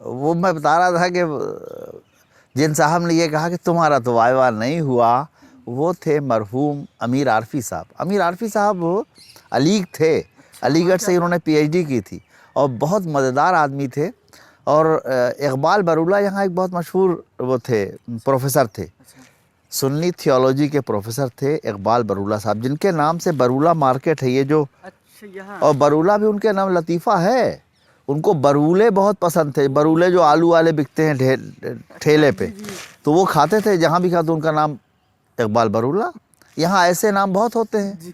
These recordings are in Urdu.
وہ میں بتا رہا تھا کہ جن صاحب نے یہ کہا کہ تمہارا تو وائوا نہیں ہوا، وہ تھے مرحوم امیر عارفی صاحب۔ امیر عارفی صاحب علیگ تھے، علی گڑھ سے انہوں نے پی ایچ ڈی کی تھی اور بہت مزیدار آدمی تھے۔ اور اقبال برولہ یہاں ایک بہت مشہور وہ تھے، پروفیسر تھے، سنی تھیولوجی کے پروفیسر تھے اقبال برولہ صاحب، جن کے نام سے برولہ مارکیٹ ہے یہ جو، اور برولہ بھی ان کے نام لطیفہ ہے۔ ان کو برولے بہت پسند تھے، برولے جو آلو والے بکتے ہیں ٹھیلے پہ، تو وہ کھاتے تھے، جہاں بھی کھاتے ان کا نام اقبال برولہ۔ یہاں ایسے نام بہت ہوتے ہیں۔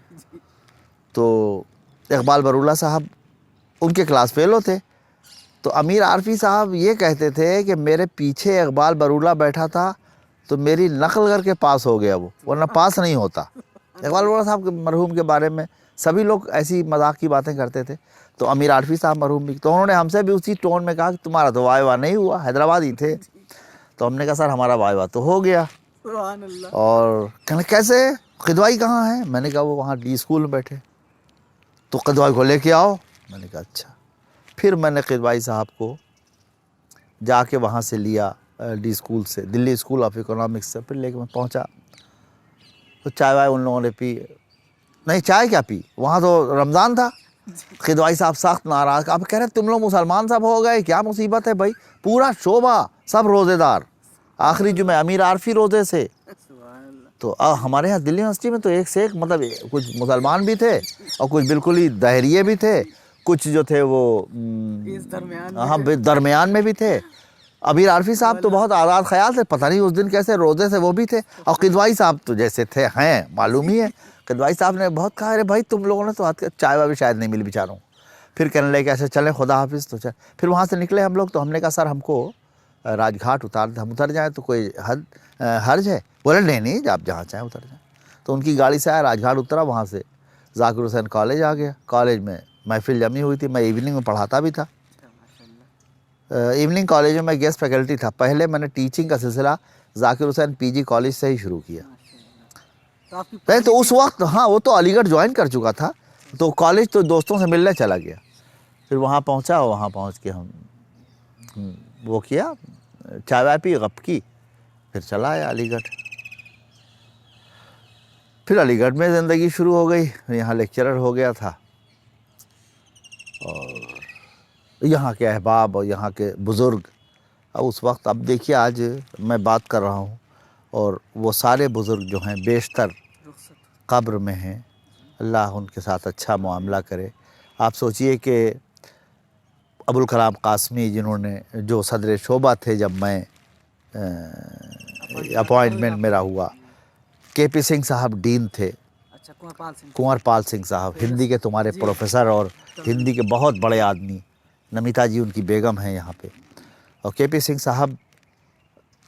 تو اقبال برولہ صاحب ان کے کلاس فیلو تھے، تو امیر عارفی صاحب یہ کہتے تھے کہ میرے پیچھے اقبال برولہ بیٹھا تھا تو میری نقل کر کے پاس ہو گیا وہ، ورنہ پاس نہیں ہوتا۔ اقبال برولہ صاحب کے مرحوم کے بارے میں سبھی لوگ ایسی مذاق کی باتیں کرتے تھے، تو امیر عارفی صاحب مرحوم بھی، تو انہوں نے ہم سے بھی اسی ٹون میں کہا کہ تمہارا تو وائوا نہیں ہوا، حیدرآبادی تھے۔ تو ہم نے کہا سر ہمارا وائوا تو ہو گیا۔ اور کہنے کیسے، قدوائی کہاں ہے؟ میں نے کہا وہ وہاں ڈی اسکول میں بیٹھے، تو قدوائی کو لے کے آؤ۔ میں نے کہا اچھا۔ پھر میں نے قدوائی صاحب کو جا کے وہاں سے لیا، ڈی اسکول سے، دلی اسکول آف اکنامکس سے، پھر لے کے میں پہنچا، تو چائے وائے ان لوگوں نے پی، نہیں چائے کیا پی، وہاں تو رمضان تھا۔ قدوائی صاحب سخت ناراض، اب کہہ رہے تم لوگ مسلمان سب ہو گئے، کیا مصیبت ہے بھائی، پورا شعبہ سب روزے دار، آخری جمعہ امیر عارفی روزے سے۔ تو ہمارے ہاں دلی یونیورسٹی میں تو ایک سے ایک، مطلب کچھ مسلمان بھی تھے اور کچھ بالکل ہی دہریے بھی تھے، کچھ جو تھے وہ ہاں درمیان میں بھی تھے۔ امیر عارفی صاحب تو بہت آزاد خیال تھے، پتہ نہیں اس دن کیسے روزے سے وہ بھی تھے، اور قدوائی صاحب تو جیسے تھے ہیں معلوم ہی ہے۔ قدوائی صاحب نے بہت کہا ارے بھائی تم لوگوں نے تو چائے وائے بھی شاید نہیں ملی بیچاروں۔ پھر کہنے لگے کہ ایسے چلیں خدا حافظ، تو پھر وہاں سے نکلے ہم لوگ، تو ہم نے کہا سر ہم کو راج گھاٹ ہم اتر جائیں تو کوئی حرج ہے؟ بولے نہیں آپ جہاں چاہیں اتر جائیں۔ تو ان کی گاڑی سے آیا، راج گھاٹ اترا، وہاں سے ذاکر حسین کالج آ گیا، کالج میں محفل جمی ہوئی تھی، میں ایوننگ میں پڑھاتا بھی تھا، ایوننگ کالج میں میں گیسٹ فیکلٹی تھا۔ پہلے میں نے ٹیچنگ کا سلسلہ ذاکر حسین پی جی کالج سے ہی شروع کیا۔ تو اس وقت ہاں وہ تو علی گڑھ جوائن کر چکا تھا، تو کالج تو دوستوں سے ملنے چلا گیا۔ پھر وہاں پہنچا، وہاں پہنچ کے ہم وہ کیا، چائے وائے پی، غپ کی، پھر چلا آیا علی گڑھ۔ پھر علی گڑھ میں زندگی شروع ہو گئی، یہاں لیکچرر ہو گیا تھا، اور یہاں کے احباب اور یہاں کے بزرگ، اس وقت اب دیکھیے آج میں بات کر رہا ہوں اور وہ سارے بزرگ جو ہیں بیشتر قبر میں ہیں، اللہ ان کے ساتھ اچھا معاملہ کرے۔ آپ سوچئے کہ ابوالکلام قاسمی جنہوں نے جو صدر شعبہ تھے جب میں اپوائنٹمنٹ میرا ہوا، کے پی سنگھ صاحب ڈین تھے، کنور پال سنگھ صاحب ہندی کے تمہارے پروفیسر اور ہندی کے بہت بڑے آدمی، نمیتا جی ان کی بیگم ہیں یہاں پہ، اور کے پی سنگھ صاحب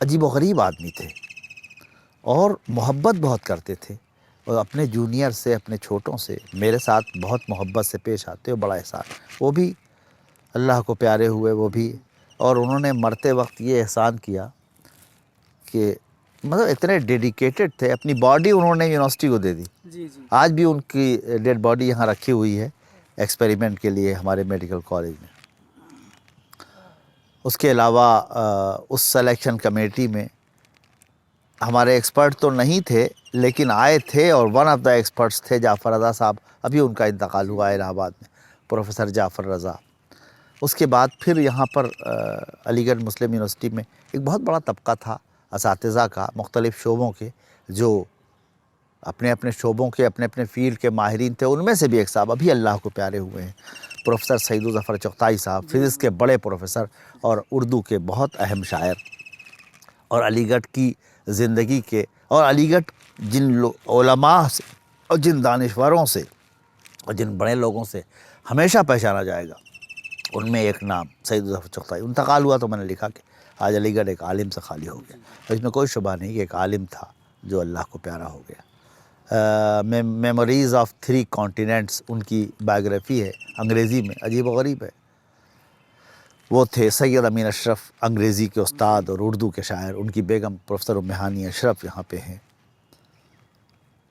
عجیب و غریب آدمی تھے اور محبت بہت کرتے تھے، اور اپنے جونیئر سے، اپنے چھوٹوں سے، میرے ساتھ بہت محبت سے پیش آتے اور بڑا احسان، وہ بھی اللہ کو پیارے ہوئے وہ بھی، اور انہوں نے مرتے وقت یہ احسان کیا کہ مطلب اتنے ڈیڈیکیٹڈ تھے، اپنی باڈی انہوں نے یونیورسٹی کو دے دی۔ آج بھی ان کی ڈیڈ باڈی یہاں رکھی ہوئی ہے ایکسپیریمنٹ کے لیے ہمارے میڈیکل کالج میں۔ اس کے علاوہ اس سلیکشن کمیٹی میں ہمارے ایکسپرٹ تو نہیں تھے لیکن آئے تھے، اور ون آف دا ایکسپرٹس تھے جعفر رضا صاحب، ابھی ان کا انتقال ہوا الہ آباد میں، پروفیسر جعفر رضا۔ اس کے بعد پھر یہاں پر علی گڑھ مسلم یونیورسٹی میں ایک بہت بڑا طبقہ تھا اساتذہ کا، مختلف شعبوں کے، جو اپنے اپنے شعبوں کے، اپنے اپنے فیلڈ کے ماہرین تھے۔ ان میں سے بھی ایک صاحب ابھی اللہ کو پیارے ہوئے ہیں، پروفیسر سعید الظفر چغتائی صاحب، فزکس کے بڑے پروفیسر اور اردو کے بہت اہم شاعر، اور علی گڑھ کی زندگی کے، اور علی گڑھ جن علماء سے اور جن دانشوروں سے اور جن بڑے لوگوں سے ہمیشہ پہچانا جائے گا، ان میں ایک نام سعید الظفر چغتائی۔ انتقال ہوا تو میں نے لکھا کہ آج علی گڑھ ایک عالم سے خالی ہو گیا، اور اس میں کوئی شبہ نہیں کہ ایک عالم تھا جو اللہ کو پیارا ہو گیا۔ میموریز آف 3 کانٹیننٹس ان کی بائیوگرافی ہے انگریزی میں، عجیب و غریب ہے۔ وہ تھے سید امین اشرف، انگریزی کے استاد اور اردو کے شاعر، ان کی بیگم پروفیسر ام ہانی اشرف یہاں پہ ہیں۔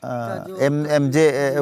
MJ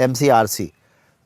MCRC,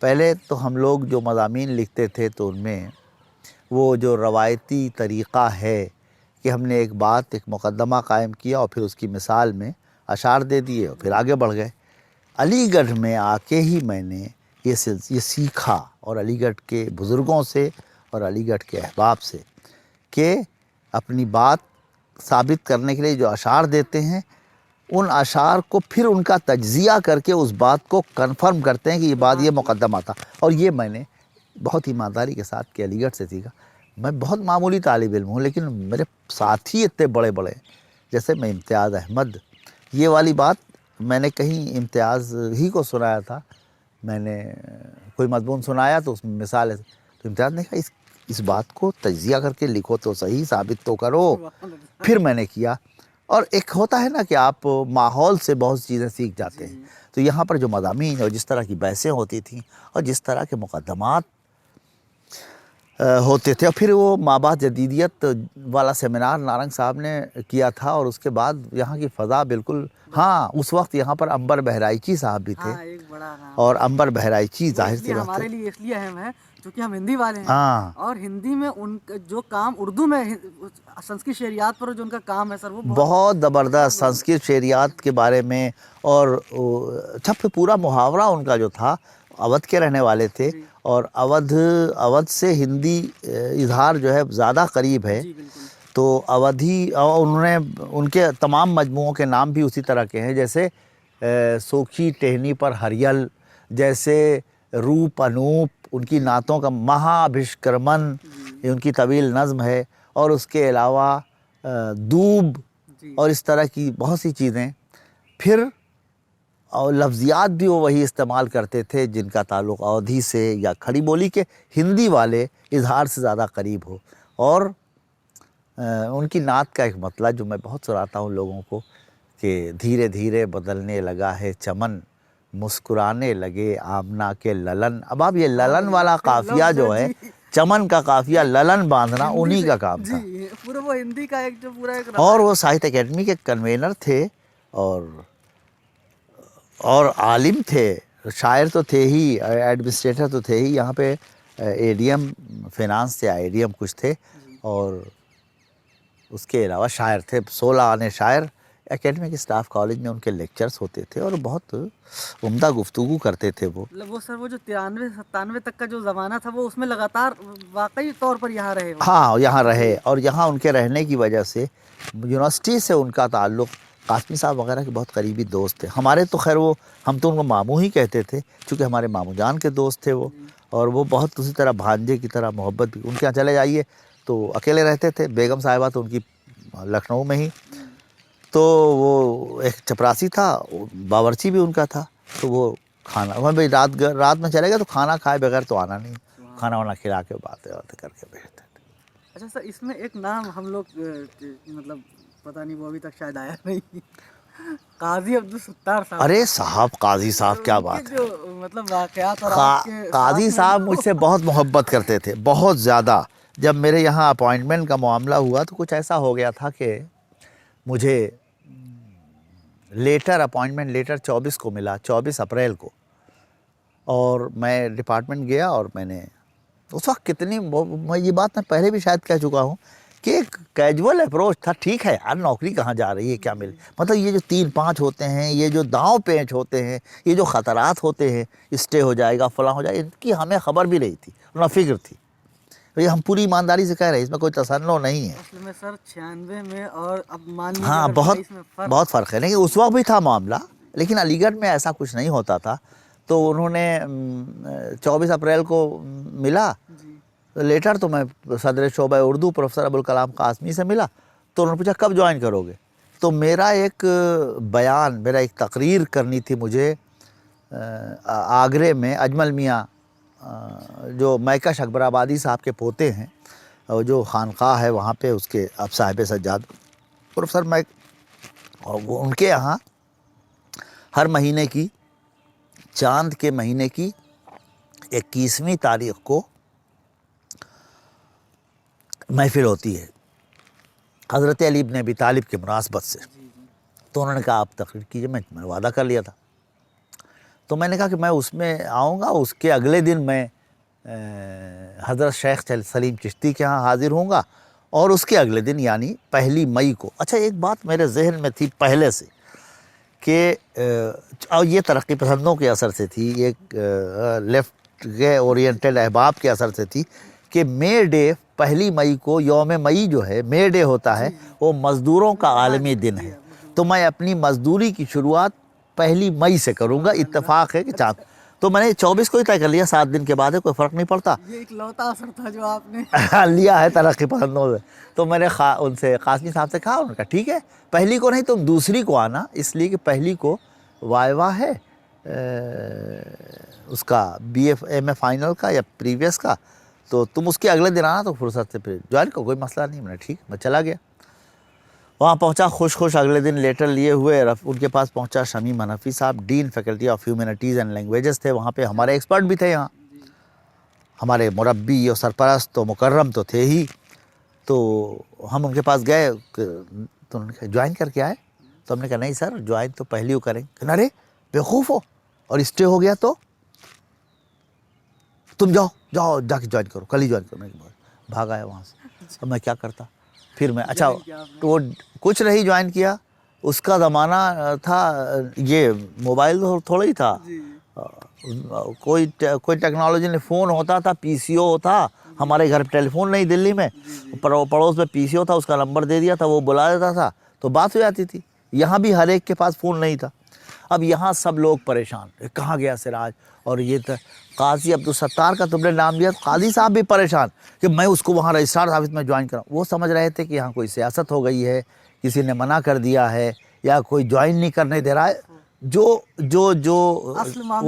پہلے تو ہم لوگ جو مضامین لکھتے تھے تو ان میں وہ جو روایتی طریقہ ہے کہ ہم نے ایک بات ایک مقدمہ قائم کیا اور پھر اس کی مثال میں اشعار دے دیے اور پھر آگے بڑھ گئے. علی گڑھ میں آ کے ہی میں نے یہ سیکھا اور علی گڑھ کے بزرگوں سے اور علی گڑھ کے احباب سے کہ اپنی بات ثابت کرنے کے لیے جو اشعار دیتے ہیں ان اشعار کو پھر ان کا تجزیہ کر کے اس بات کو کنفرم کرتے ہیں کہ یہ بات یہ مقدمہ تھا. اور یہ میں نے بہت ایمانداری کے ساتھ کہ علی گڑھ سے سیکھا. میں بہت معمولی طالب علم ہوں لیکن میرے ساتھی اتنے بڑے بڑے جیسے میں امتیاز احمد. یہ والی بات میں نے کہیں امتیاز ہی کو سنایا تھا. میں نے کوئی مضمون سنایا تو اس میں مثال ہے تو امتیاز نے کہا اس بات کو تجزیہ کر کے لکھو تو صحیح ثابت تو کرو. پھر میں نے کیا. اور ایک ہوتا ہے نا کہ آپ ماحول سے بہت چیزیں سیکھ جاتے ہیں. تو یہاں پر جو مضامین اور جس طرح کی بحثیں ہوتی تھیں اور جس طرح کے مقدمات ہوتے تھے اور پھر وہ مابعد جدیدیت والا سیمینار نارنگ صاحب نے کیا تھا اور اس کے بعد یہاں کی فضا بالکل ہاں اس وقت یہاں پر عنبر بہرائچی صاحب بھی تھے. ایک بڑا نام اور عنبر بہرائچی ظاہر سی بات ہمارے ہے لیے اس لیے اہم ہے چونکہ ہم ہندی والے ہیں ہاں اور ہندی میں ان جو کام اردو میں سنسکرت شعریات پر جو ان کا کام ہے سر وہ بہت زبردست سنسکرت شعریات کے بارے میں. اور اچھا پورا محاورہ ان کا جو تھا اودھ کے رہنے والے تھے اور اودھ سے ہندی اظہار جو ہے زیادہ قریب ہے. تو اودھی انہوں نے ان کے تمام مجموعوں کے نام بھی اسی طرح کے ہیں جیسے سوکھی ٹہنی پر ہریل جیسے روپ انوپ ان کی نعتوں کا مہابھشکرمن ان کی طویل نظم ہے. اور اس کے علاوہ دوب اور اس طرح کی بہت سی چیزیں. پھر اور لفظیات بھی وہ وہی استعمال کرتے تھے جن کا تعلق اودھی سے یا کھڑی بولی کے ہندی والے اظہار سے زیادہ قریب ہو. اور ان کی نعت کا ایک مطلب جو میں بہت سناتا ہوں لوگوں کو کہ دھیرے دھیرے بدلنے لگا ہے چمن مسکرانے لگے آمنہ کے للن. اب آپ یہ للن والا قافیہ جو ہے چمن کا قافیہ للن باندھنا انہی کا کام تھا. پورا وہ ہندی کا ایک جو پورا ایک اور وہ ساہتیہ اکیڈمی کے کنوینر تھے اور عالم تھے. شاعر تو تھے ہی ایڈمنسٹریٹر تو تھے ہی. یہاں پہ اے ڈی ایم فینانس سے اے ڈی ایم کچھ تھے اور اس کے علاوہ شاعر تھے. 16 آنے شاعر اکیڈمک اسٹاف کالج میں ان کے لیکچرز ہوتے تھے اور بہت عمدہ گفتگو کرتے تھے. وہ سر وہ جو 93-97 تک کا جو زمانہ تھا وہ اس میں لگاتار واقعی طور پر یہاں رہے. ہاں یہاں رہے اور یہاں ان کے رہنے کی وجہ سے یونیورسٹی سے ان کا تعلق قاسمی صاحب وغیرہ کے بہت قریبی دوست تھے. ہمارے تو خیر وہ ہم تو ان کو ماموں ہی کہتے تھے چونکہ ہمارے ماموں جان کے دوست تھے وہ. اور وہ بہت اسی طرح بھانجے کی طرح محبت بھی. ان کے یہاں چلے جائیے تو اکیلے رہتے تھے. بیگم صاحبہ تو ان کی لکھنؤ میں ہی. تو وہ ایک چپراسی تھا باورچی بھی ان کا تھا. تو وہ کھانا وہ بھائی رات میں چلے گئے تو کھانا کھائے بغیر تو آنا نہیں. کھانا وانا کھلا کے باتیں کر کے بیٹھتے تھے. اچھا سر اس میں ایک نام ہم لوگ مطلب پتہ نہیں وہ ابھی تک شاید آیا نہیں قاضی عبدالستار صاحب. ارے صاحب قاضی صاحب کیا بات ہے. جو مطلب واقعات اور آپ کے قاضی صاحب مجھ سے بہت محبت کرتے تھے بہت زیادہ. جب میرے یہاں اپوائنٹمنٹ کا معاملہ ہوا تو کچھ ایسا ہو گیا تھا کہ مجھے اپوائنٹمنٹ لیٹر 24 کو ملا 24 اپریل کو. اور میں ڈپارٹمنٹ گیا اور میں نے اس وقت میں یہ بات میں پہلے بھی شاید کہہ چکا ہوں کہ ایک کیجول اپروچ تھا. ٹھیک ہے یار نوکری کہاں جا رہی ہے کیا مل مطلب یہ جو 3-5 ہوتے ہیں یہ جو داؤں پیچ ہوتے ہیں یہ جو خطرات ہوتے ہیں اسٹے ہو جائے گا فلاں ہو جائے گا ان کی ہمیں خبر بھی نہیں تھی نہ فکر تھی. یہ ہم پوری ایمانداری سے کہہ رہے ہیں اس میں کوئی تصنع نہیں ہے. اصل میں سر 96 میں اور اب مان لیجیے ہاں بہت فرق ہے. لیکن اس وقت بھی تھا معاملہ لیکن علی گڑھ میں ایسا کچھ نہیں ہوتا تھا. تو انہوں نے 24 اپریل کو ملا لیٹر تو میں صدر شعبہ اردو پروفیسر ابوالکلام قاسمی سے ملا. تو انہوں نے پوچھا کب جوائن کرو گے. تو میرا ایک تقریر کرنی تھی مجھے آگرے میں اجمل میاں جو میکش اکبر آبادی صاحب کے پوتے ہیں اور جو خانقاہ ہے وہاں پہ اس کے اب صاحب سجاد پروفیسر اور وہ ان کے یہاں ہر مہینے کی چاند کے مہینے کی 21ویں تاریخ کو محفل ہوتی ہے حضرت علی ابن ابی طالب کے مناسبت سے. تو انہوں نے کہا آپ تقریر کیجئے. میں نے وعدہ کر لیا تھا. تو میں نے کہا کہ میں اس میں آؤں گا. اس کے اگلے دن میں حضرت شیخ سلیم چشتی کے ہاں حاضر ہوں گا, اور اس کے اگلے دن یعنی 1 مئی کو. اچھا ایک بات میرے ذہن میں تھی پہلے سے کہ اور یہ ترقی پسندوں کے اثر سے تھی, ایک لیفٹ کے اورینٹڈ احباب کے اثر سے تھی, کہ مے ڈے 1 مئی کو, یوم مئی جو ہے مے ڈے ہوتا ہے, وہ مزدوروں کا عالمی دن ہے. تو میں اپنی مزدوری کی شروعات 1 مئی سے کروں گا. اتفاق ہے کہ چاند, تو میں نے 24 کو ہی طے کر لیا, 7 دن کے بعد ہے, کوئی فرق نہیں پڑتا. یہ ایک لوتا اثر تھا جو آپ نے لیا ہے ترقی پسندوں سے. تو میں نے ان سے قاسمی صاحب سے کہا, انہوں نے کہا ٹھیک ہے 1 کو نہیں تم 2 کو آنا, اس لیے کہ 1 کو وائوا ہے اس کا BA فائنل کا یا پریویس کا, تو تم اس کے اگلے دن آنا, تو فرصت سے پھر جوائن کو کوئی مسئلہ نہیں. میں نے ٹھیک, میں چلا گیا. وہاں پہنچا خوش اگلے دن لیٹر لیے ہوئے ان کے پاس پہنچا. شمیم حنفی صاحب dean faculty of humanities and languages تھے وہاں پہ, ہمارے ایکسپرٹ بھی تھے یہاں, ہمارے مربی اور سرپرست و مکرم تو تھے ہی. تو ہم ان کے پاس گئے, تو انہوں نے کہا جوائن کر کے آئے. تو ہم نے کہا نہیں سر, جوائن تو 1 کو کریں. کہ ارے بیوقوف ہو, اور اسٹے ہو گیا تو تم جاؤ جا کے جوائن کرو, کل ہی جوائن کرو. میں بھاگ آیا وہاں سے. اب میں کیا کرتا پھر میں. اچھا تو کچھ نہیں جوائن کیا. اس کا زمانہ تھا, یہ موبائل تھوڑا ہی تھا, کوئی ٹیکنالوجی نہیں. فون ہوتا تھا, PCO تھا ہمارے گھر پہ, ٹیلی فون نہیں دلی میں, پڑوس میں PCO تھا, اس کا نمبر دے دیا تھا, وہ بلا دیتا تھا تو بات ہو جاتی تھی. یہاں بھی ہر ایک کے پاس فون نہیں تھا. اب یہاں سب لوگ پریشان, کہاں گیا سراج, اور یہ قاضی عبدالستار کا تم نے نام لیا, قاضی صاحب بھی پریشان کہ میں اس کو وہاں رجسٹرار آفس میں جوائن کروں. وہ سمجھ رہے تھے کہ یہاں کوئی سیاست ہو گئی ہے, کسی نے منع کر دیا ہے, یا کوئی جوائن نہیں کرنے دے رہا ہے. وہ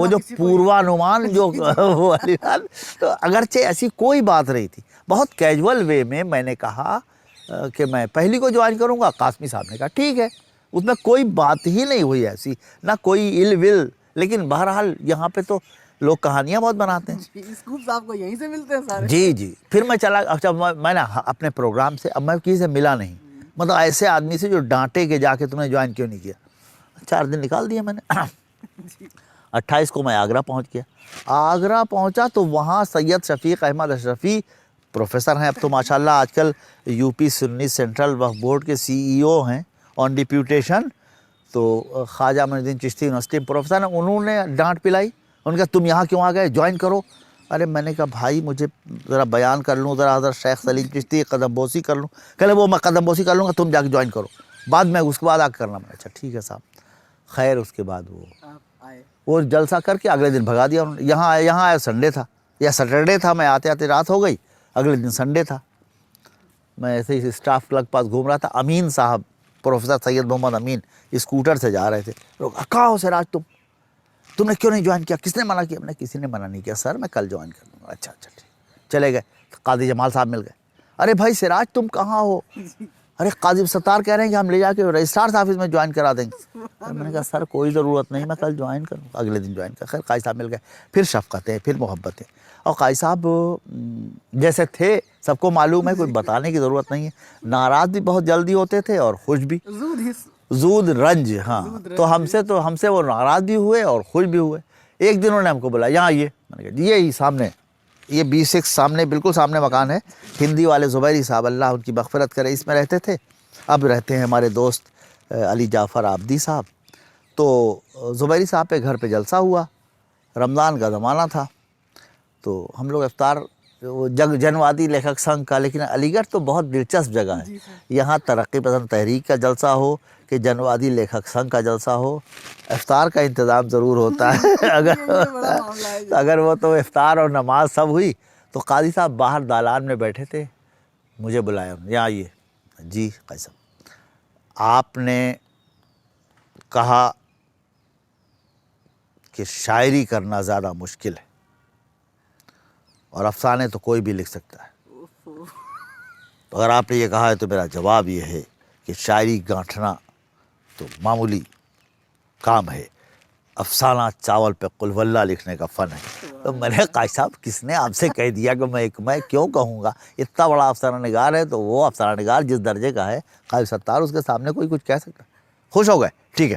جو پوروانمان جو وہ والی بات, تو اگرچہ ایسی کوئی بات نہیں تھی, بہت کیجول وے میں میں نے کہا کہ میں 1 کو جوائن کروں گا. قاسمی صاحب نے کہا ٹھیک ہے. اس میں کوئی بات ہی نہیں ہوئی ایسی, نہ کوئی ال ول. لیکن بہرحال یہاں پہ تو لوگ کہانیاں بہت بناتے ہیں. اسکوپ صاحب کو یہیں سے ملتے ہیں سارے. جی پھر میں چلا. اچھا میں نے اپنے پروگرام سے, اب میں کسی سے ملا نہیں, مطلب ایسے آدمی سے جو ڈانٹے کہ جا کے تم نے جوائن کیوں نہیں کیا. 4 دن نکال دیا میں نے. 28 کو میں آگرہ پہنچ گیا. آگرہ پہنچا تو وہاں سید شفیق احمد اشرفی پروفیسر ہیں, اب تو ماشاءاللہ آج کل UP سنی سینٹرل وقف بورڈ کے CEO ہیں آن ڈیپیوٹیشن. تو خواجہ معین الدین چشتی یونیورسٹی پروفیسر ہیں, انہوں نے ڈانٹ پلائی. انہوں نے کہا تم یہاں کیوں آ گئے, جوائن کرو. ارے میں نے کہا بھائی مجھے ذرا بیان کر لوں, ذرا حضرت شیخ سلیم چشتی قدم بوسی کر لوں. کہلے وہ میں قدم بوسی کر لوں گا, تم جا کے جوائن کرو, بعد میں اس کے بعد آ کے کرنا. میں اچھا ٹھیک ہے صاحب. خیر اس کے بعد وہ جلسہ کر کے اگلے دن بھگا دیا. یہاں آیا سنڈے تھا یا سیٹرڈے تھا, میں آتے آتے رات ہو گئی. اگلے دن سنڈے تھا, میں ایسے ہی اسٹاف کلب پاس گھوم رہا تھا. امین صاحب پروفیسر سید محمد امین اسکوٹر سے جا رہے تھے. لوگ کہاں ہو سراج, تم نے کیوں نہیں جوائن کیا, کس نے منع کیا. میں نے کسی نے منع نہیں کیا سر, میں کل جوائن کر لوں گا. اچھا ٹھیک. چلے گئے. قاضی جمال صاحب مل گئے. ارے بھائی سراج تم کہاں ہو. ارے قاضی ستار کہہ رہے ہیں کہ ہم لے جا کے رجسٹرار آفس میں جوائن کرا دیں گے. میں نے کہا سر کوئی ضرورت نہیں, میں کل جوائن کروں گا. اگلے دن جوائن کر. خیر قاضی صاحب مل گئے. پھر شفقتیں, پھر محبتیں. اور قاضی صاحب جیسے تھے سب کو معلوم ہے, کوئی بتانے کی ضرورت نہیں ہے. ناراض بھی بہت جلدی ہوتے تھے اور خوش بھی, زود رنج. ہاں تو ہم سے وہ ناراض بھی ہوئے اور خوش بھی ہوئے. ایک دن انہوں نے ہم کو بولا یہاں آئیے. میں نے کہا یہ سامنے, یہ B6 سامنے, بالکل سامنے مکان ہے. ہندی والے زبیری صاحب, اللہ ان کی مغفرت کرے, اس میں رہتے تھے. اب رہتے ہیں ہمارے دوست علی جعفر عابدی صاحب. تو زبیری صاحب پہ گھر پہ جلسہ ہوا, رمضان کا زمانہ تھا. تو ہم لوگ افطار جنوادی لیکھک سنگھ کا, لیکن علی گڑھ تو بہت دلچسپ جگہ ہے. یہاں ترقی پسند تحریک کا جلسہ ہو کہ جنوادی لیکھک سنگھ کا جلسہ ہو, افطار کا انتظام ضرور ہوتا ہے. اگر وہ تو افطار اور نماز سب ہوئی تو قاضی صاحب باہر دالان میں بیٹھے تھے, مجھے بلایا, یہاں آئیے. جی قاضی صاحب, آپ نے کہا کہ شاعری کرنا زیادہ مشکل ہے اور افسانے تو کوئی بھی لکھ سکتا ہے. تو اگر آپ نے یہ کہا ہے تو میرا جواب یہ ہے کہ شاعری گانٹھنا تو معمولی کام ہے, افسانہ چاول پہ قل واللہ لکھنے کا فن ہے. تو میں نے قاضی صاحب کس نے آپ سے کہہ دیا کہ میں کیوں کہوں گا, اتنا بڑا افسانہ نگار ہے. تو وہ افسانہ نگار جس درجے کا ہے, قاضی ستار اس کے سامنے کوئی کچھ کہہ سکتا. خوش ہو گئے, ٹھیک ہے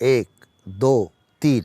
1 2 3,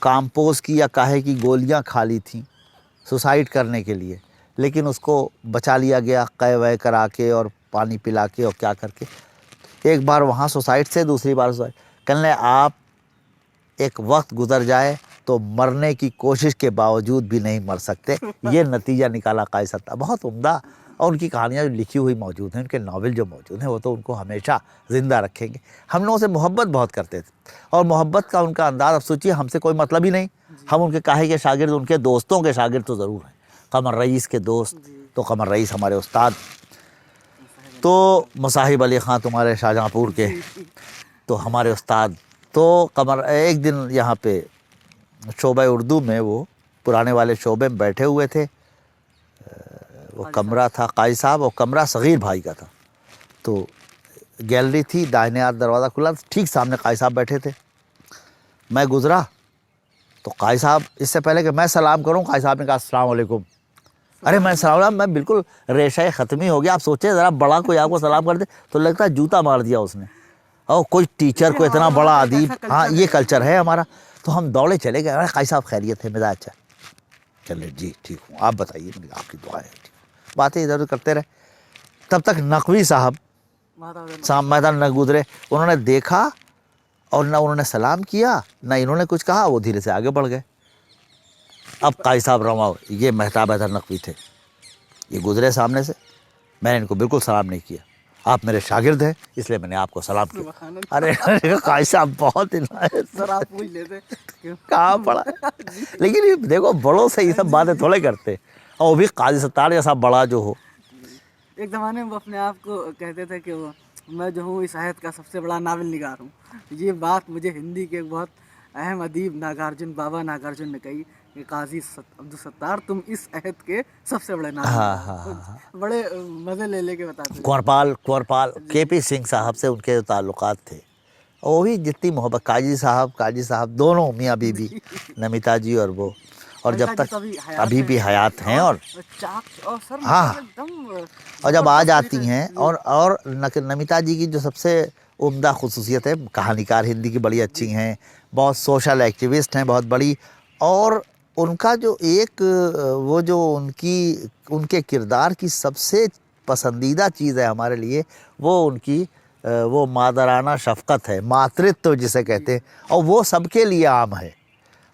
کامپوز کی یا کاہے کی گولیاں کھا لی تھیں سوسائڈ کرنے کے لیے، لیکن اس کو بچا لیا گیا قے وے کرا کے اور پانی پلا کے اور کیا کر کے. ایک بار وہاں سوسائڈ سے، دوسری بار سوسائڈ کرنے. آپ ایک وقت گزر جائے تو مرنے کی کوشش کے باوجود بھی نہیں مر سکتے. یہ نتیجہ نکالا قائد ستار. بہت عمدہ. اور ان کی کہانیاں جو لکھی ہوئی موجود ہیں، ان کے ناول جو موجود ہیں، وہ تو ان کو ہمیشہ زندہ رکھیں گے. ہم لوگوں سے محبت بہت کرتے تھے، اور محبت کا ان کا انداز اب سوچیے ہم سے کوئی مطلب ہی نہیں. ہم ان کے کاہے کے شاگرد، ان کے دوستوں کے شاگرد تو ضرور ہیں. قمر رئیس کے دوست تو قمر رئیس ہمارے استاد، تو مصاحب علی خان تمہارے شاہجہاں پور کے تو ہمارے استاد. تو قمر ایک دن یہاں پہ شعبہ اردو میں، وہ پرانے والے شعبے میں بیٹھے ہوئے تھے. وہ کمرہ تھا قاضی صاحب، اور کمرہ صغیر بھائی کا تھا. تو گیلری تھی، دائنے ہاتھ دروازہ کھلا، ٹھیک سامنے قاضی صاحب بیٹھے تھے. میں گزرا تو قاضی صاحب، اس سے پہلے کہ میں سلام کروں، قاضی صاحب نے کہا السلام علیکم. ارے میں سلام، میں بالکل ریشہ ختمی ہو گیا. آپ سوچیں ذرا، بڑا کوئی آپ کو سلام کر دے تو لگتا ہے جوتا مار دیا اس نے. اور کوئی ٹیچر کو اتنا بڑا ادیب، ہاں یہ کلچر ہے ہمارا. تو ہم دوڑے چلے گئے. ارے قاضی صاحب خیریت ہے؟ مزاج اچھا. چلے جی ٹھیک ہوں، آپ بتائیے، آپ کی دعا ہے. باتیں ادھر ادھر کرتے رہے. تب تک نقوی صاحب میدان نہ گزرے. انہوں نے دیکھا اور نہ انہوں نے سلام کیا، نہ انہوں نے کچھ کہا. وہ دھیرے سے آگے بڑھ گئے. اب قاضی صاحب رواؤ، یہ مہتاب حیدر نقوی تھے، یہ گزرے سامنے سے. میں نے ان کو بالکل سلام نہیں کیا. آپ میرے شاگرد ہیں، اس لیے میں نے آپ کو سلام کیا. ارے قاضی صاحب بہت سر آپ پوچھ لیتے کہاں پڑا. لیکن یہ دیکھو، بڑوں سے یہ سب باتیں تھوڑے کرتے، اور وہ بھی قاضی ستار جیسا بڑا جو ہو. ایک زمانے میں وہ اپنے آپ کو کہتے تھے کہ میں جو ہوں اس عہد کا سب سے بڑا ناول نگار ہوں. یہ بات مجھے ہندی کے ایک بہت اہم ادیب ناگارجن، بابا ناگارجن نے کہی کہ قاضی عبدالستار تم اس عہد کے سب سے بڑے ناول نگار ہو. بڑے مزے لے کے بتاتے تھے. کنورپال کے پی سنگھ صاحب سے ان کے تعلقات تھے. وہ بھی جتنی محبت، قاضی صاحب دونوں میاں بیوی، نمیتا جی اور وہ. اور جب تک ابھی بھی حیات ہیں، اور ہاں، اور جب آ جاتی ہیں. اور نمیتا جی کی جو سب سے عمدہ خصوصیت ہے، کہانی کار ہندی کی بڑی اچھی ہیں، بہت سوشل ایکٹیوسٹ ہیں، بہت بڑی. اور ان کا جو ایک وہ جو ان کے کردار کی سب سے پسندیدہ چیز ہے ہمارے لیے، وہ ان کی وہ مادرانہ شفقت ہے، ماترتو جسے کہتے ہیں. اور وہ سب کے لیے عام ہے.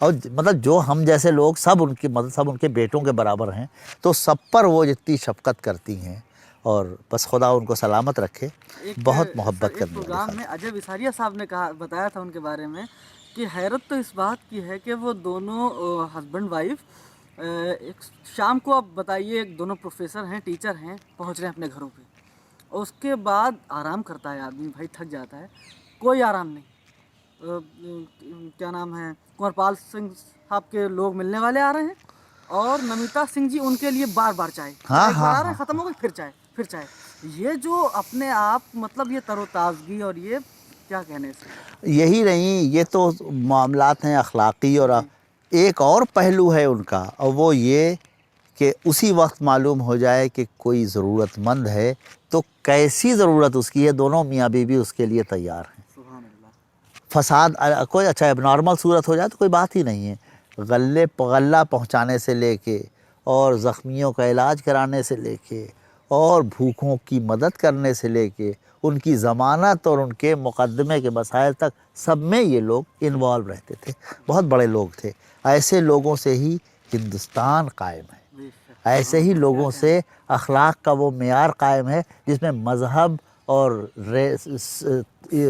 اور مطلب جو ہم جیسے لوگ سب ان کی مطلب سب ان کے بیٹوں کے برابر ہیں، تو سب پر وہ جتنی شفقت کرتی ہیں. اور بس خدا ان کو سلامت رکھے. بہت محبت کرنے والے. پروگرام میں اجے وساریہ صاحب نے بتایا تھا ان کے بارے میں کہ حیرت تو اس بات کی ہے کہ وہ دونوں ہسبینڈ وائف ایک شام کو، اب بتائیے، ایک دونوں پروفیسر ہیں، ٹیچر ہیں، پہنچ رہے ہیں اپنے گھروں پہ. اور اس کے بعد آرام کرتا ہے آدمی، بھائی تھک جاتا ہے، کوئی آرام نہیں. کیا نام ہے، کنورپال سنگھ صاحب کے لوگ ملنے والے آ رہے ہیں، اور نمیتا سنگھ جی ان کے لیے بار بار چائے. ایک بار آ رہے ہیں، ختم ہو گئی، پھر چائے، پھر چائے. یہ جو اپنے آپ مطلب یہ تر و تازگی، اور یہ کیا کہنے سے، یہی نہیں، یہ تو معاملات ہیں اخلاقی. اور ایک اور پہلو ہے ان کا، اور وہ یہ کہ اسی وقت معلوم ہو جائے کہ کوئی ضرورت مند ہے تو کیسی ضرورت اس کی ہے، دونوں میاں بیوی اس کے لیے تیار ہیں. سبحان اللہ. فساد کوئی اچھا اب نارمل صورت ہو جائے تو کوئی بات ہی نہیں ہے. غلہ پہنچانے سے لے کے، اور زخمیوں کا علاج کرانے سے لے کے، اور بھوکھوں کی مدد کرنے سے لے کے، ان کی ضمانت اور ان کے مقدمے کے مسائل تک، سب میں یہ لوگ انوالو رہتے تھے. بہت بڑے لوگ تھے. ایسے لوگوں سے ہی ہندوستان قائم ہے. ایسے ہی لوگوں سے اخلاق کا وہ معیار قائم ہے جس میں مذہب اور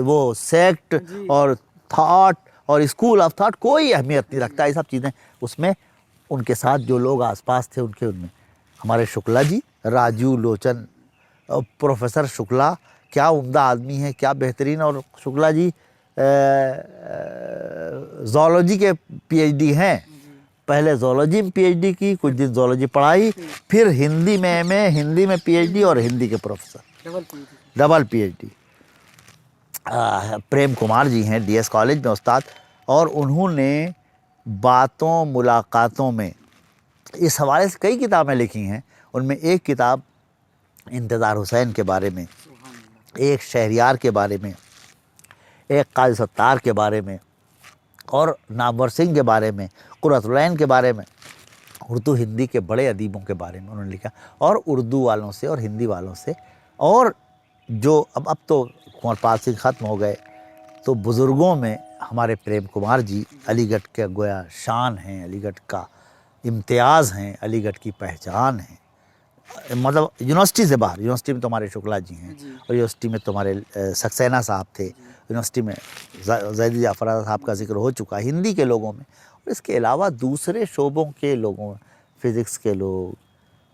وہ سیکٹ اور تھاٹ اور اسکول آف تھاٹ کوئی اہمیت نہیں رکھتا. یہ سب چیزیں اس میں ان کے ساتھ جو لوگ آس پاس تھے ان میں ہمارے شکلا جی، راجیو لوچن، پروفیسر شکلا کیا عمدہ آدمی ہیں، کیا بہترین. اور شکلا جی زولوجی کے پی ایچ ڈی ہیں. پہلے زولوجی میں پی ایچ ڈی کی، کچھ دن زولوجی پڑھائی، پھر ہندی میں ایم اے، ہندی میں پی ایچ ڈی، اور ہندی کے professor double P H D. Prem Kumar ji ہیں ڈی ایس کالج میں استاد. اور انہوں نے باتوں ملاقاتوں میں اس حوالے سے کئی کتابیں لکھی ہیں. ان میں ایک کتاب انتظار حسین کے بارے میں، ایک شہریار کے بارے میں، ایک قاضی ستار کے بارے میں، اور نامور سنگھ کے بارے میں، قرۃ العین کے بارے میں، اردو ہندی کے بڑے ادیبوں کے بارے میں انہوں نے لکھا، اور اردو والوں سے اور ہندی والوں سے، اور جو اب تو کنور پال سنگھ ختم ہو گئے، تو بزرگوں میں ہمارے پریم کمار جی علی گڑھ کے گویا شان ہیں، علی گڑھ کا امتیاز ہیں، علی گڑھ کی پہچان ہیں، مطلب یونیورسٹی سے باہر، یونیورسٹی میں تو ہمارے شکلا جی ہیں، اور یونیورسٹی میں تمہارے سکسینہ صاحب تھے، یونیورسٹی میں زیدی جعفر صاحب کا ذکر ہو چکا ہندی کے لوگوں میں، اور اس کے علاوہ دوسرے شعبوں کے لوگوں، فزکس کے لوگ،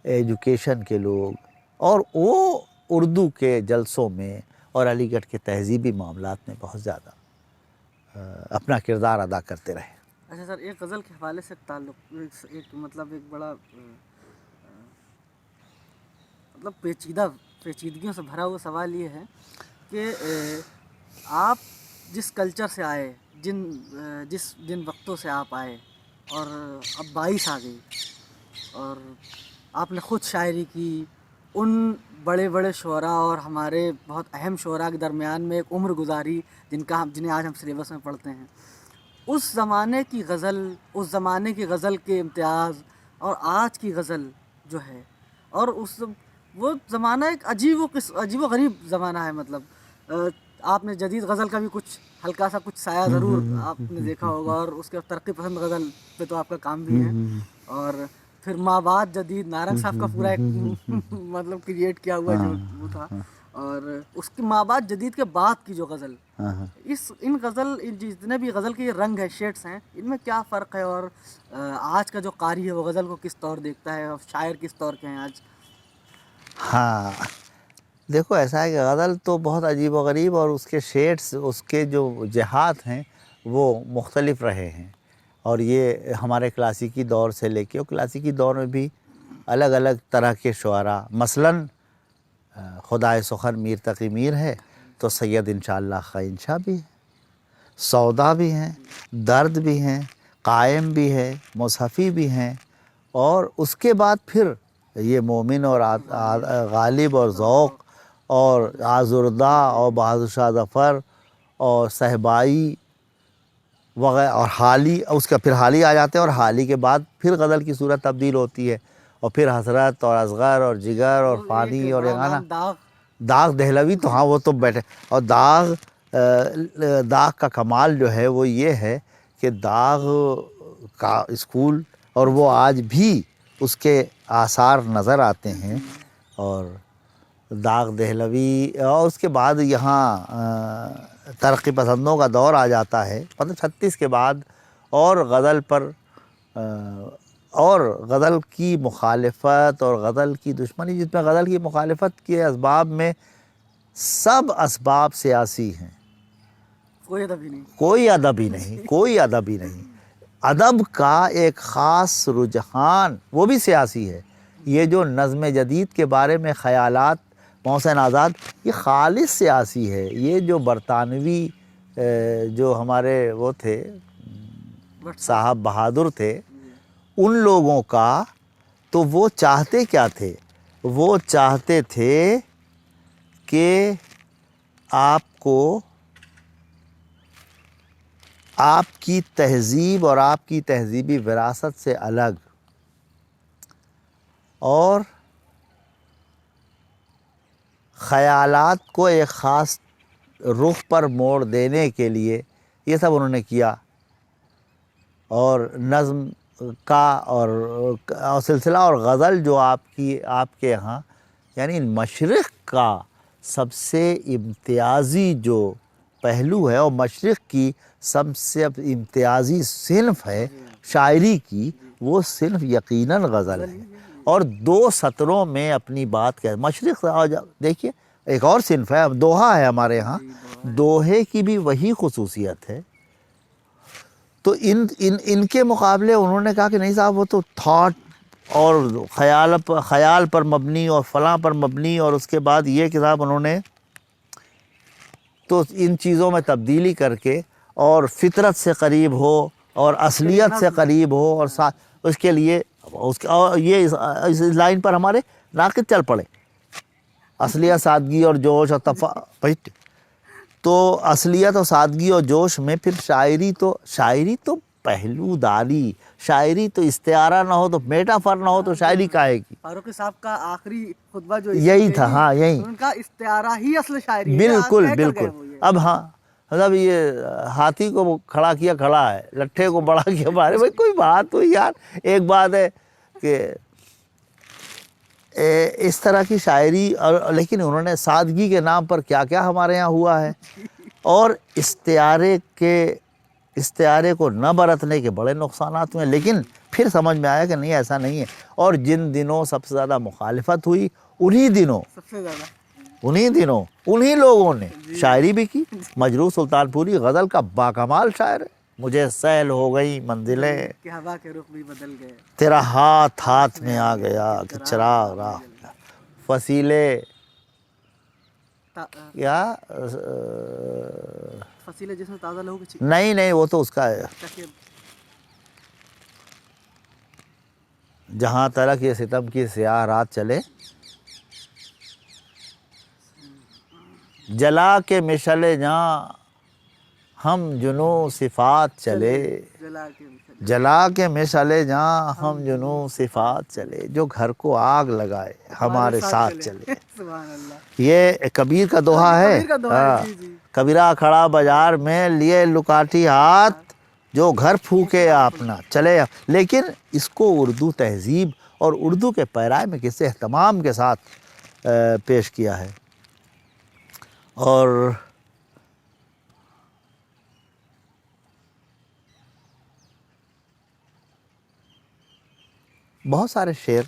ایجوکیشن کے لوگ، اور وہ اردو کے جلسوں میں اور علی گڑھ کے تہذیبی معاملات میں بہت زیادہ اپنا کردار ادا کرتے رہے۔ اچھا سر، ایک غزل کے حوالے سے تعلق، ایک مطلب ایک بڑا مطلب پیچیدگیوں سے بھرا ہوا سوال یہ ہے کہ آپ جس کلچر سے آئے، جن وقتوں سے آپ آئے، اور اب 22 آ گئی، اور آپ نے خود شاعری کی، ان بڑے بڑے شعراء اور ہمارے بہت اہم شعراء کے درمیان میں ایک عمر گزاری جنہیں آج ہم سلیبس میں پڑھتے ہیں، اس زمانے کی غزل کے امتیاز اور آج کی غزل جو ہے، اور وہ زمانہ ایک عجیب و غریب زمانہ ہے، مطلب آپ نے جدید غزل کا بھی کچھ ہلکا سا کچھ سایہ ضرور آپ نے دیکھا ہوگا، اور اس کے ترقی پسند غزل پہ تو آپ کا کام بھی ہے، اور پھر ماں بعد جدید نارنگ صاحب کا پورا ایک مطلب کریٹ کیا ہوا جو وہ تھا، اور اس کی ماں بعد جدید کے بعد کی جو غزل، ان جتنے بھی غزل کے یہ رنگ ہے، شیڈس ہیں، ان میں کیا فرق ہے، اور آج کا جو قاری ہے وہ غزل کو کس طور دیکھتا ہے، اور شاعر کس طور کے ہیں آج؟ ہاں دیکھو، ایسا ہے کہ غزل تو بہت عجیب و غریب، اور اس کے شیڈز، اس کے جو جہات ہیں وہ مختلف رہے ہیں، اور یہ ہمارے کلاسیکی دور سے لے کے، اور کلاسیکی دور میں بھی الگ الگ طرح کے شعراء، مثلاً خدائے سخن میر تقی میر ہے تو سید انشاءاللہ خائن شاہ بھی ہے، سودا بھی ہیں، درد بھی ہیں، قائم بھی ہے، مصحفی بھی ہیں، اور اس کے بعد پھر یہ مومن اور غالب اور ذوق اور آزردہ اور بہادر شاہ ظفر اور صہبائی وغیرہ، اور حالی، اس کا پھر حالی آ جاتے ہیں، اور حالی کے بعد پھر غزل کی صورت تبدیل ہوتی ہے، اور پھر حسرت اور اصغر اور جگر اور فانی اور یگانہ، داغ دہلوی تو ہاں وہ تو بیٹھے، اور داغ کا کمال جو ہے وہ یہ ہے کہ داغ کا اسکول، اور وہ آج بھی اس کے آثار نظر آتے ہیں، اور داغ دہلوی، اور اس کے بعد یہاں ترقی پسندوں کا دور آ جاتا ہے، مطلب 36 کے بعد، اور غزل پر اور غزل کی مخالفت اور غزل کی دشمنی، جس میں غزل کی مخالفت کے اسباب میں سب اسباب سیاسی ہیں، کوئی ادب ہی نہیں، ادب کا ایک خاص رجحان وہ بھی سیاسی ہے۔ یہ جو نظم جدید کے بارے میں خیالات محسن آزاد، یہ خالص سیاسی ہے۔ یہ جو برطانوی جو ہمارے وہ تھے صاحب بہادر تھے، ان لوگوں کا تو وہ چاہتے کیا تھے؟ وہ چاہتے تھے کہ آپ کو آپ کی تہذیب اور آپ کی تہذیبی وراثت سے الگ، اور خیالات کو ایک خاص رخ پر موڑ دینے کے لیے یہ سب انہوں نے کیا، اور نظم کا اور سلسلہ اور غزل جو آپ کے یہاں، یعنی مشرق کا سب سے امتیازی جو پہلو ہے، اور مشرق کی سب سے امتیازی صنف ہے شاعری کی، وہ صنف یقیناً غزل ہے، اور 2 سطروں میں اپنی بات کہہ، مشرق دیکھیے ایک اور صنف ہے، دوہا ہے ہمارے ہاں، دوہے کی بھی وہی خصوصیت ہے، تو ان کے مقابلے انہوں نے کہا کہ نہیں صاحب، وہ تو تھاٹ اور خیال پر مبنی اور فلاں پر مبنی، اور اس کے بعد یہ کہ صاحب انہوں نے تو ان چیزوں میں تبدیلی کر کے، اور فطرت سے قریب ہو اور اصلیت سے قریب ہو، اور اس کے لیے اور یہ اس لائن پر ہمارے ناقد چل پڑے، اصلیت، سادگی اور جوش اور تو اصلیت اور سادگی اور جوش میں پھر شاعری تو پہلو داری، شاعری تو استعارہ نہ ہو تو میٹافر نہ ہو تو شاعری کاہے کی. فاروقی صاحب کا آخری خطبہ جو یہی تھا، ہاں یہی ان کا استعارہ ہی اصل شاعری ہے. بالکل کہہ کر گئے بالکل. وہ یہ. اب ہاں مطلب یہ ہاتھی کو کھڑا کیا کھڑا ہے، لٹھے کو بڑا کیا بارے. بھائی کوئی بات ہوئی یار. ایک بات ہے کہ اس طرح کی شاعری، اور لیکن انہوں نے سادگی کے نام پر کیا کیا ہمارے یہاں ہوا ہے، اور استعارے کو نہ برتنے کے بڑے نقصانات ہوئے. لیکن پھر سمجھ میں آیا کہ نہیں ایسا نہیں ہے. اور جن دنوں سب سے زیادہ مخالفت ہوئی انہی دنوں انہی لوگوں نے شاعری بھی کی. مجروح سلطان پوری غزل کا باکمال شاعر ہے. مجھے سیل ہو گئی منزلیں، کہ ہوا کے رخ بھی بدل گئے، تیرا ہاتھ میں آ گیا کہ چراغ راہ فصیلے کیا فصیلے جس میں تازہ لہو کی نہیں وہ تو اس کا ہے. جہاں تلک یہ ستم کی سیاہ رات چلے، جلا کے مشعل جاں ہم جنوں صفات چلے، جلا کے مشعل جاں ہم جنوں صفات چلے، جو گھر کو آگ لگائے ہمارے ساتھ چلے. سبحان اللہ. یہ کبیر کا دوہا ہے. کبیر کا دوہا ہے. جی جی. کبیرہ کھڑا بازار میں لیے لکاٹی ہاتھ، جو گھر پھونکے اپنا چلے. لیکن اس کو اردو تہذیب اور اردو کے پیرائے میں کس اہتمام کے ساتھ پیش کیا ہے. اور بہت سارے شعر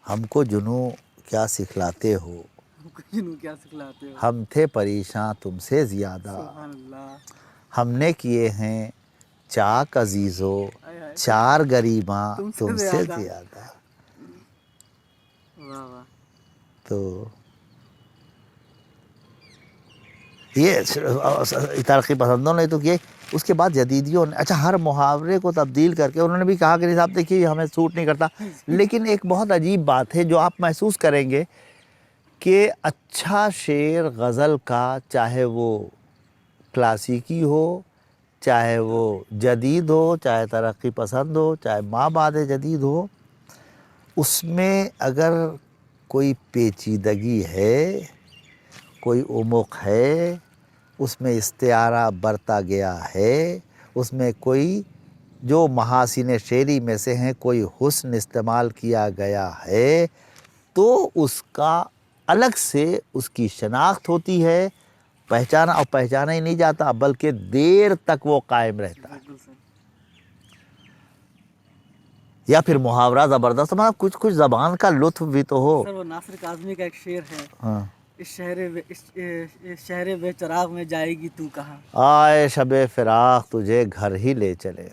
ہم کو جنوں کیا سکھلاتے ہو، ہم تھے پریشاں تم سے زیادہ، ہم نے کیے ہیں چاک عزیزو چار غریباں تم سے زیادہ. تو یہ ترقی پسندوں نے تو کیے. اس کے بعد جدیدیوں نے اچھا ہر محاورے کو تبدیل کر کے انہوں نے بھی کہا کہ نہیں صاحب دیکھیے یہ ہمیں سوٹ نہیں کرتا. لیکن ایک بہت عجیب بات ہے جو آپ محسوس کریں گے کہ اچھا شعر غزل کا، چاہے وہ کلاسیکی ہو، چاہے وہ جدید ہو، چاہے ترقی پسند ہو، چاہے ما بعد جدید ہو، اس میں اگر کوئی پیچیدگی ہے، کوئی عمق ہے، اس میں استعارہ برتا گیا ہے، اس میں کوئی جو محاسن شعری میں سے ہیں کوئی حسن استعمال کیا گیا ہے، تو اس کا الگ سے اس کی شناخت ہوتی ہے. پہچانا ہی نہیں جاتا بلکہ دیر تک وہ قائم رہتا ہے. یا پھر محاورہ زبردست، مطلب کچھ زبان کا لطف بھی تو ہو. سر وہ ناصر کاظمی کا ایک شعر ہے، ہاں، اس شہر بے چراغ میں جائے گی تو کہاں، آئے شب فراق تجھے گھر ہی لے چلے.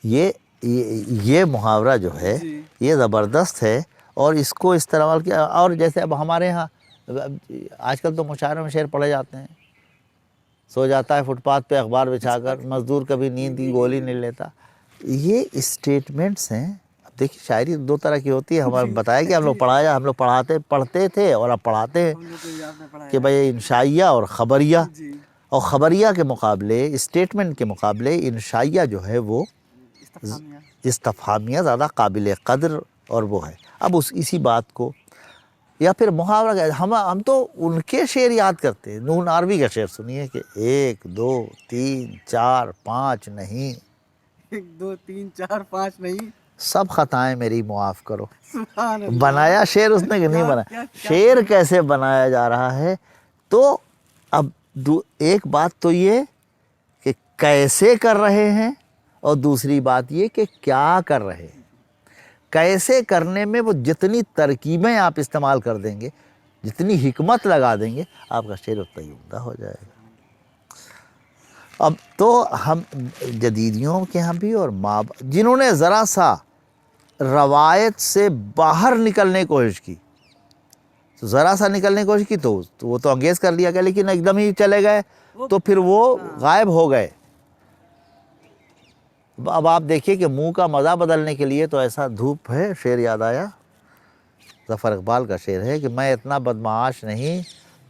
یہ محاورہ جو ہے یہ زبردست ہے، اور اس کو استعمال کیا. اور جیسے اب ہمارے ہاں آج کل تو مشاعروں میں شعر پڑھے جاتے ہیں، سو جاتا ہے فٹ پاتھ پہ اخبار بچھا کر، مزدور کبھی نیند کی گولی نہیں لیتا. یہ اسٹیٹمنٹس ہیں. اب دیکھیے شاعری دو طرح کی ہوتی ہے. ہمیں بتایا کہ ہم لوگ پڑھتے تھے اور اب پڑھاتے ہیں کہ بھئی انشائیہ اور خبریہ. اور خبریہ کے مقابلے، اسٹیٹمنٹ کے مقابلے انشائیہ جو ہے وہ استفہامیہ زیادہ قابل قدر اور وہ ہے. اب اسی بات کو یا پھر محاورہ، ہم تو ان کے شعر یاد کرتے ہیں. نون آروی کا شعر سنیے کہ 1 2 3 4 5 نہیں، 1 2 3 4 5 نہیں، سب خطائیں میری معاف کرو. بنایا شعر اس نے کہ نہیں بنایا. شعر کیسے بنایا جا رہا ہے. تو اب ایک بات تو یہ کہ کیسے کر رہے ہیں، اور دوسری بات یہ کہ کیا کر رہے ہیں. کیسے کرنے میں وہ جتنی ترکیبیں آپ استعمال کر دیں گے، جتنی حکمت لگا دیں گے، آپ کا شعر اتنا ہی عمدہ ہو جائے گا. اب تو ہم جدیدیوں کے ہاں بھی اور جنہوں نے ذرا سا روایت سے باہر نکلنے کی کوشش کی، ذرا سا نکلنے کی کوشش کی تو وہ تو انگیز کر لیا گیا، لیکن ایک دم ہی چلے گئے تو پھر وہ غائب ہو گئے. اب آپ دیکھیے کہ منہ کا مزہ بدلنے کے لیے تو ایسا دھوپ ہے. شعر یاد آیا، ظفر اقبال کا شعر ہے کہ میں اتنا بدمعاش نہیں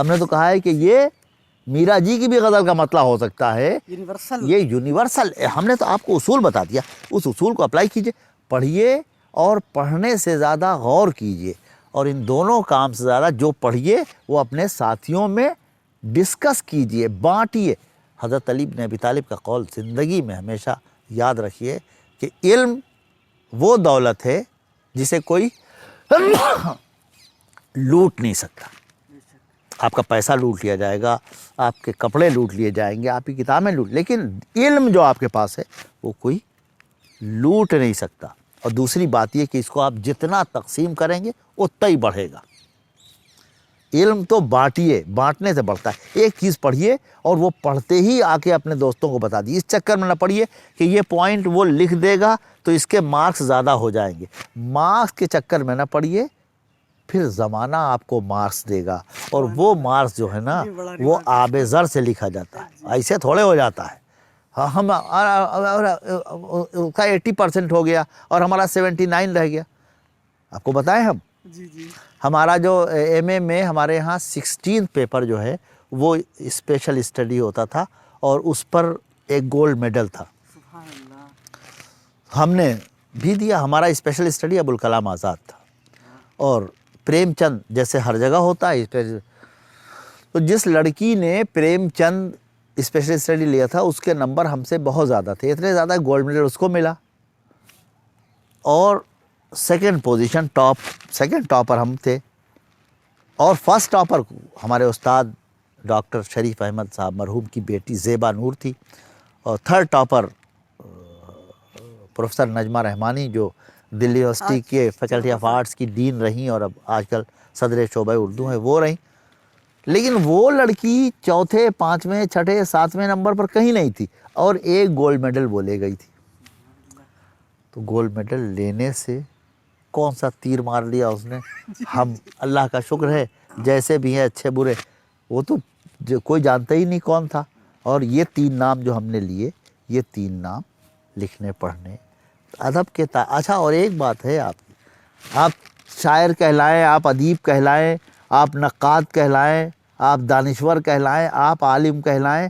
ہم نے تو کہا ہے کہ یہ میرا جی کی بھی غزل کا مطلب ہو سکتا ہے، یونیورسل یہ یونیورسل. ہم نے تو آپ کو اصول بتا دیا، اس اصول کو اپلائی کیجئے، پڑھیے اور پڑھنے سے زیادہ غور کیجئے، اور ان دونوں کام سے زیادہ جو پڑھیے وہ اپنے ساتھیوں میں ڈسکس کیجئے، بانٹیے. حضرت علی بن ابی طالب کا قول زندگی میں ہمیشہ یاد رکھیے کہ علم وہ دولت ہے جسے کوئی لوٹ نہیں سکتا. آپ کا پیسہ لوٹ لیا جائے گا، آپ کے کپڑے لوٹ لیے جائیں گے، آپ کی کتابیں لوٹ، لیکن علم جو آپ کے پاس ہے وہ کوئی لوٹ نہیں سکتا. اور دوسری بات یہ کہ اس کو آپ جتنا تقسیم کریں گے اتنا ہی بڑھے گا. علم تو بانٹیے، بانٹنے سے بڑھتا ہے. ایک چیز پڑھیے اور وہ پڑھتے ہی آ کے اپنے دوستوں کو بتا دیجیے. اس چکر میں نہ پڑھیے کہ یہ پوائنٹ وہ لکھ دے گا تو اس کے مارکس زیادہ ہو جائیں گے. مارکس کے چکر میں نہ پڑھیے، پھر زمانہ آپ کو مارکس دے گا، اور وہ مارکس جو ہے نا وہ آب زر سے لکھا جاتا ہے، ایسے تھوڑے ہو جاتا ہے. ہم کا 80% ہو گیا اور ہمارا 79 رہ گیا. آپ کو بتائیں جی جی ہمارا جو ایم اے میں ہمارے ہاں 16 پیپر جو ہے وہ اسپیشل اسٹڈی ہوتا تھا، اور اس پر ایک گولڈ میڈل تھا. سبحان اللہ. ہم نے بھی دیا. ہمارا اسپیشل اسٹڈی ابوالکلام آزاد تھا، اور پریم چند جیسے ہر جگہ ہوتا ہے. تو جس لڑکی نے پریم چند اسپیشل اسٹڈی لیا تھا اس کے نمبر ہم سے بہت زیادہ تھے، اتنے زیادہ گولڈ میڈل اس کو ملا، اور سیکنڈ پوزیشن سیکنڈ ٹاپر ہم تھے، اور فرسٹ ٹاپر ہمارے استاد ڈاکٹر شریف احمد صاحب مرحوم کی بیٹی زیبا نور تھی، اور تھرڈ ٹاپر پروفیسر نجمہ رحمانی جو دلی یونیورسٹی کے فیکلٹی آف آرٹس کی ڈین رہیں اور اب آج کل صدر شعبہ اردو ہیں وہ رہیں. لیکن وہ لڑکی چوتھے، پانچویں، چھٹے، ساتویں نمبر پر کہیں نہیں تھی، اور ایک گولڈ میڈل وہ لے گئی تھی. تو گولڈ میڈل لینے سے کون سا تیر مار لیا اس نے. ہم اللہ کا شکر ہے جیسے بھی ہیں اچھے برے، وہ تو کوئی جانتا ہی نہیں کون تھا. اور یہ 3 نام جو ہم نے لیے، یہ 3 نام لکھنے پڑھنے ادب کے اچھا. اور ایک بات ہے، آپ شاعر کہلائیں، آپ ادیب کہلائیں، آپ نقاد کہلائیں، آپ دانشور کہلائیں، آپ عالم کہلائیں،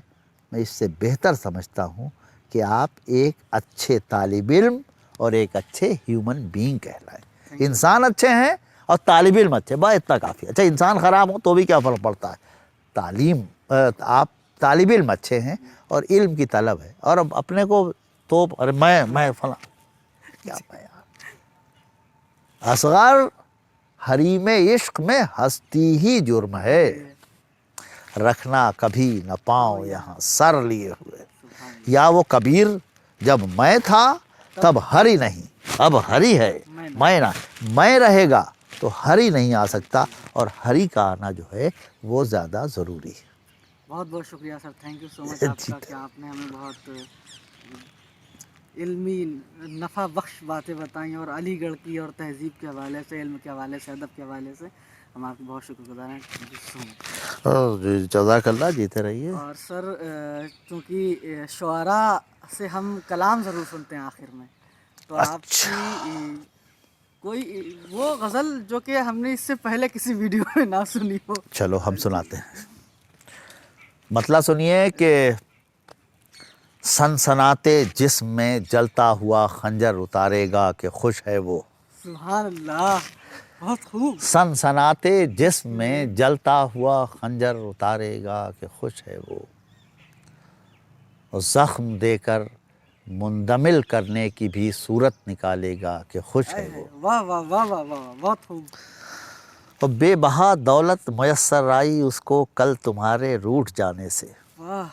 میں اس سے بہتر سمجھتا ہوں کہ آپ ایک اچھے طالب علم اور ایک اچھے ہیومن بینگ کہلائیں. انسان اچھے ہیں اور طالب علم اچھے، بس اتنا کافی. اچھا انسان خراب ہو تو بھی کیا فرق پڑتا ہے. آپ طالب علم اچھے ہیں اور علم کی طلب ہے، اور اب اپنے کو تو میں فلاں کیا میں اصغر حریم عشق میں ہستی ہی جرم ہے، رکھنا کبھی نہ پاؤں یہاں سر لیے ہوئے. یا وہ کبیر جب میں تھا تب ہری نہیں، اب ہری ہے میں نہ، میں رہے گا تو ہری نہیں آ سکتا، اور ہری کا آنا جو ہے وہ زیادہ ضروری ہے. بہت بہت شکریہ سر، تھینک یو سو مچ آپ کا کہ آپ نے ہمیں بہت علمی نفع بخش باتیں بتائیں، اور علی گڑھ کی اور تہذیب کے حوالے سے، علم کے حوالے سے، ادب کے حوالے سے. ہم آپ کے بہت شکر گزار ہیں. تھینک یو سو مچ. جزاک اللہ، جیتے رہیے. اور سر چونکہ شعراء سے ہم کلام ضرور سنتے ہیں آخر میں، تو آپ کی کوئی وہ غزل جو کہ ہم نے اس سے پہلے کسی ویڈیو میں نہ سنی ہو. چلو ہم سناتے ہیں. مطلب سنیے کہ سنسناتے جسم میں جلتا ہوا خنجر اتارے گا کہ خوش ہے وہ. سبحان اللہ، بہت خوب. سنسناتے جسم میں جلتا ہوا خنجر اتارے گا کہ خوش ہے وہ. زخم دے کر مندمل کرنے کی بھی صورت نکالے گا کہ خوش ہے وہ. واہ واہ واہ واہ واہ، بہت خوب. اور بے بہا دولت میسر آئی اس کو کل تمہارے روٹھ جانے سے. واہ،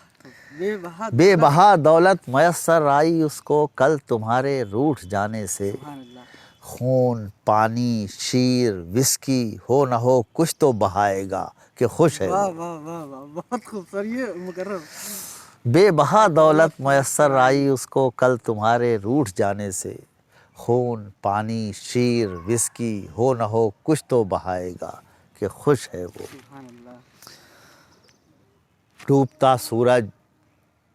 بے بہا دولت میسر آئی اس کو کل تمہارے روٹھ جانے سے. سبحان اللہ. خون، پانی، شیر، وسکی ہو نہ ہو کچھ تو بہائے گا کہ خوش ہے. واہ واہ واہ واہ، بہت خوب سر، یہ مکرر. بے بہا دولت میسر آئی اس کو کل تمہارے روٹھ جانے سے. خون، پانی، شیر، وسکی ہو نہ ہو کچھ تو بہائے گا کہ خوش ہے وہ. سبحان اللہ. ڈوبتا سورج،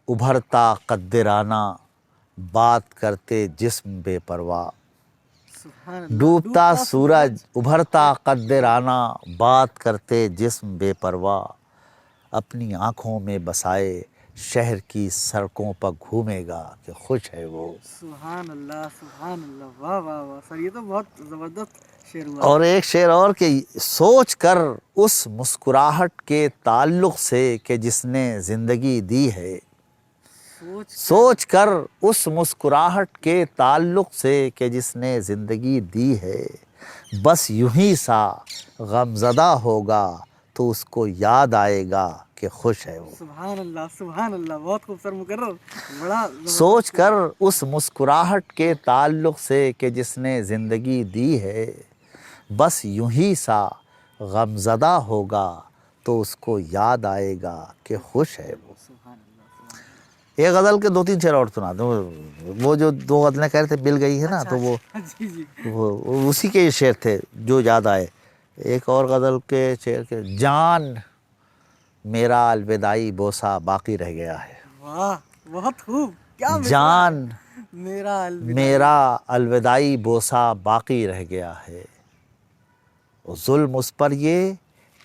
ابھرتا قد رعنا، بات کرتے جسم بے پرواہ. سبحان اللہ. ڈوبتا سورج ابھرتا قد رانا بات کرتے جسم بے پرواہ اپنی آنکھوں میں بسائے شہر کی سڑکوں پر گھومے گا کہ خوش ہے وہ. سبحان اللہ سبحان اللہ. واہ واہ واہ سر، یہ تو بہت زبردست شعر ہوا. اور ایک شعر اور کہ سوچ کر اس مسکراہٹ کے تعلق سے کہ جس نے زندگی دی ہے، سوچ کر اس مسکراہٹ کے تعلق سے کہ جس نے زندگی دی ہے، بس یوں ہی سا غمزدہ ہوگا تو اس کو یاد آئے گا کہ خوش ہے وہ. سبحان اللہ سبحان اللہ. بہت خوب سر مقرر. بڑا سوچ کر اس مسکراہٹ کے تعلق سے کہ جس نے زندگی دی ہے، بس یوں ہی سا غمزدہ ہوگا تو اس کو یاد آئے گا کہ خوش ہے وہ. سبحان اللہ. ایک غزل کے 2-3 شعر اور سنا دوں. وہ جو 2 غزلیں کہہ رہے تھے مل گئی ہے نا، تو وہ جی جی. وہ اسی کے شعر تھے جو یاد آئے. ایک اور غزل کے شعر کے جان میرا الوداعی بوسہ باقی رہ گیا ہے. واہ بہت خوب. کیا جان میرا میرا الوداعی بوسہ باقی رہ گیا ہے، ظلم اس پر یہ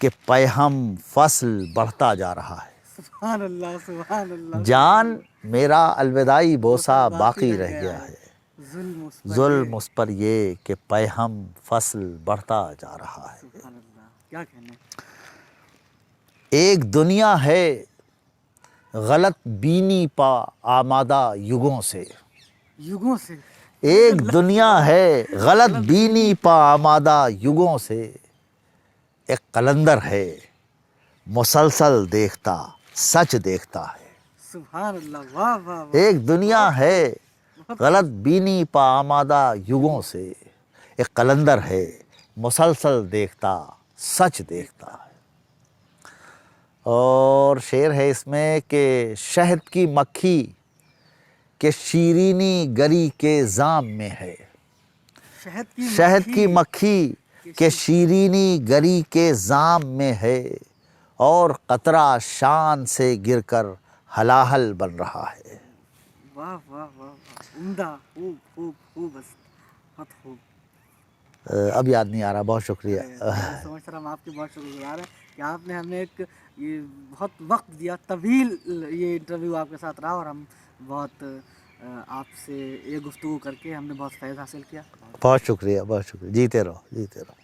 کہ پیہم فصل بڑھتا جا رہا ہے. سبحان اللہ سبحان اللہ. جان میرا الوداعی بوسہ باقی رہ گیا ہے، ظلم اس پر یہ کہ پیہم فصل بڑھتا جا رہا ہے. سبحان اللہ. کیا کہنے. ایک دنیا ہے غلط بینی پا آمادہ یگوں سے. یگوں سے. ایک دنیا ہے غلط بینی پا آمادہ یگوں سے، ایک قلندر ہے مسلسل دیکھتا سچ دیکھتا ہے. سبحان اللہ. واہ واہ واہ. ایک دنیا ہے غلط بینی پا آمادہ یگوں سے، ایک قلندر ہے مسلسل دیکھتا سچ دیکھتا ہے. اور شعر ہے اس میں کہ شہد کی مکھی کہ شیرینی گری کے زام میں ہے. شہد کی مکھی کہ شیرینی گری کے زام میں ہے، اور قطرہ شان سے گر کر ہلاہل بن رہا ہے. واہ واہ واہ. عمدہ. خوب خوب خوب. بہت خوب. اب یاد نہیں آ رہا. بہت شکریہ. سمجھ رہا ہم آپ کے بہت شکر گزار ہیں کہ آپ نے ہمیں ایک یہ بہت وقت دیا. طویل یہ انٹرویو آپ کے ساتھ رہا، اور ہم بہت آپ سے یہ گفتگو کر کے ہم نے بہت فیض حاصل کیا. بہت شکریہ. بہت شکریہ. جیتے رہو جیتے رہو.